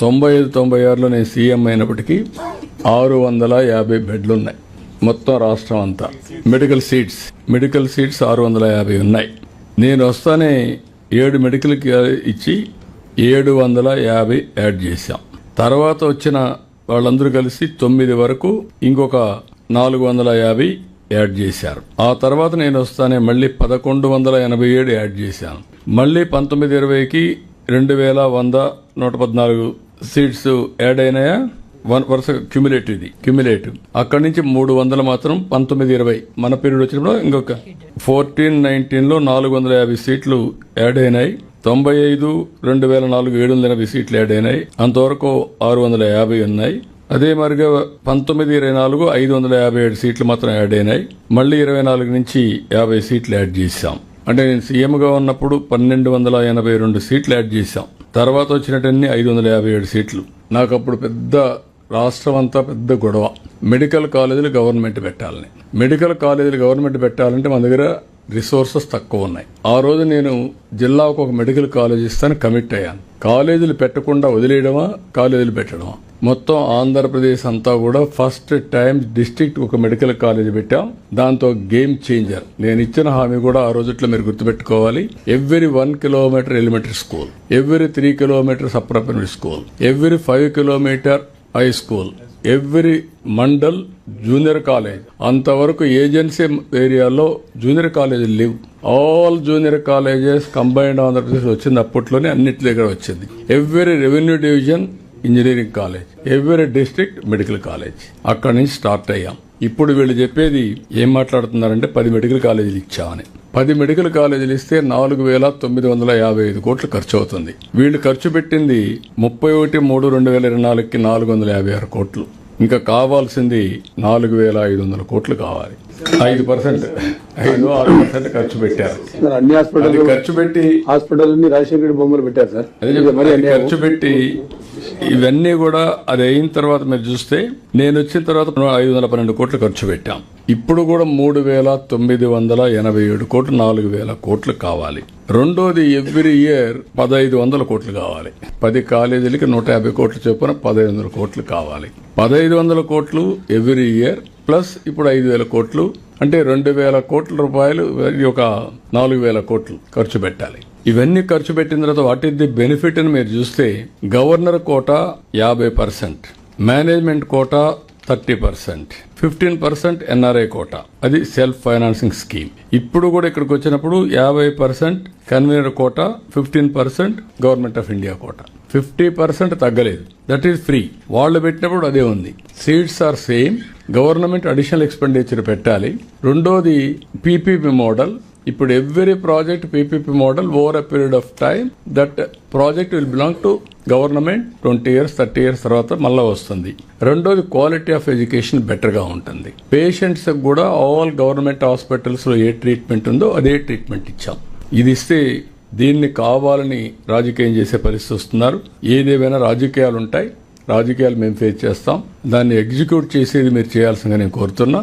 95-96లో నేను సీఎం అయినప్పటికీ 650 బెడ్లు ఉన్నాయి మొత్తం రాష్ట్రం అంతా. మెడికల్ సీట్స్ 650 ఉన్నాయి. నేను వస్తానే 7 మెడికల్కి ఇచ్చి 750 యాడ్ చేశాం. తర్వాత వచ్చిన వాళ్ళందరూ కలిసి 9 వరకు ఇంకొక 450 యాడ్ చేశారు. ఆ తర్వాత నేను వస్తానే మళ్ళీ 1187 యాడ్ చేశాను. మళ్ళీ 19-20కి 2114 సీట్స్ యాడ్ అయినాయా, వరుస క్యుములేటివ్. అక్కడి నుంచి 300 మాత్రం 19-20 మన పీరియడ్ వచ్చినప్పుడు ఇంకొక 14-19లో 450 సీట్లు యాడ్ అయినాయి. 95-2004 780 సీట్లు యాడ్ అయినాయి. అంతవరకు 650 ఉన్నాయి. అదే మరిగా 19-24 557 సీట్లు మాత్రం యాడ్ అయినాయి. మళ్ళీ 24 నుంచి 50 సీట్లు యాడ్ చేశాం. అంటే నేను సీఎంగా ఉన్నప్పుడు 1282 సీట్లు యాడ్ చేశాం. తర్వాత వచ్చినట్టన్ని 557 సీట్లు. నాకు అప్పుడు పెద్ద రాష్ట్రం అంతా పెద్ద గొడవ. మెడికల్ కాలేజీలు గవర్నమెంట్ పెట్టాలంటే మన దగ్గర రిసోర్సెస్ తక్కువ ఉన్నాయి. ఆ రోజు నేను జిల్లాకు ఒక మెడికల్ కాలేజ్ ఇస్తాను కమిట్ అయ్యాను. కాలేజీలు పెట్టకుండా వదిలేయడమా, కాలేజీలు పెట్టడమా? మొత్తం ఆంధ్రప్రదేశ్ అంతా కూడా ఫస్ట్ టైం డిస్ట్రిక్ట్ ఒక మెడికల్ కాలేజ్ పెట్టాం. దాంతో గేమ్ చేంజర్. నేను ఇచ్చిన హామీ కూడా ఆ రోజుట్లో మీరు గుర్తుపెట్టుకోవాలి. Every 1 kilometre elementary school, every 3 kilometres upper primary school, every 5 kilometre high school, every mandal junior college. అంతవరకు ఏజెన్సీ ఏరియాలో జూనియర్ కాలేజీలు లేవు. All junior colleges combined Andhra Pradesh వచ్చింది. అప్పట్లోనే అన్నిటి దగ్గర వచ్చింది. Every revenue division engineering college, every district medical college. అక్కడి నుంచి స్టార్ట్ అయ్యాం. ఇప్పుడు వీళ్ళు చెప్పేది ఏం మాట్లాడుతున్నారంటే 10 మెడికల్ కాలేజీలు ఇచ్చామని. 10 మెడికల్ కాలేజీలు ఇస్తే 4,955 కోట్లు ఖర్చు అవుతుంది. వీళ్ళు ఖర్చు పెట్టింది 31/3/2024కి 456 కోట్లు. ఇంకా కావాల్సింది 4,500 కోట్లు కావాలి. 5% ఖర్చు పెట్టారు. అన్ని హాస్పిటల్ ఖర్చు పెట్టి హాస్పిటల్ రాజశేఖర బొమ్మలు పెట్టారు సార్. ఖర్చు పెట్టి ఇవన్నీ కూడా అది అయిన తర్వాత మీరు చూస్తే నేను వచ్చిన తర్వాత 512 కోట్లు ఖర్చు పెట్టాం. ఇప్పుడు కూడా 3,987 కోట్లు, 4,000 కోట్లు కావాలి. రెండోది ఎవ్రీ ఇయర్ 1,500 కోట్లు కావాలి. 10 కాలేజీలకి 150 కోట్లు చొప్పున 1,500 కోట్లు కావాలి. 1,500 కోట్లు ఎవ్రీ ఇయర్ ప్లస్ ఇప్పుడు 5,000 కోట్లు అంటే 2,000 కోట్ల రూపాయలు, ఒక 4,000 కోట్లు ఖర్చు పెట్టాలి. ఇవన్నీ ఖర్చు పెట్టిన తర్వాత వాట్ ఈస్ ది బెనిఫిట్ అని మీరు చూస్తే governor quota 50%, management quota 30%, 15% NRI quota. అది సెల్ఫ్ ఫైనాన్సింగ్ స్కీమ్. ఇప్పుడు కూడా ఇక్కడికి వచ్చినప్పుడు 50% convener quota, 15% government of India quota. 50% తగ్గలేదు. That is free. వాళ్ళు పెట్టినప్పుడు అదే ఉంది. Seats are same. Government additional expenditure పెట్టాలి. రెండోది పీపీపీ మోడల్. ఇప్పుడు every project PPP model over a period of time that project will belong to government. 20 years 30 years తర్వాత మళ్ళా వస్తుంది. రెండోది క్వాలిటీ ఆఫ్ ఎడ్యుకేషన్ బెటర్ గా ఉంటుంది. పేషెంట్స్ కూడా ఆల్ గవర్నమెంట్ హాస్పిటల్స్ లో ఏ ట్రీట్మెంట్ ఉందో అదే ట్రీట్మెంట్ ఇచ్చాం. ఇది ఇస్తే దీన్ని కావాలని రాజకీయం చేసే పరిస్థితి వస్తున్నారు. ఏదేమైనా రాజకీయాలు ఉంటాయి. రాజకీయాలు మేము ఫేస్ చేస్తాం. దాన్ని ఎగ్జిక్యూట్ చేసేది మీరు చేయాల్సిందిగా నేను కోరుతున్నా.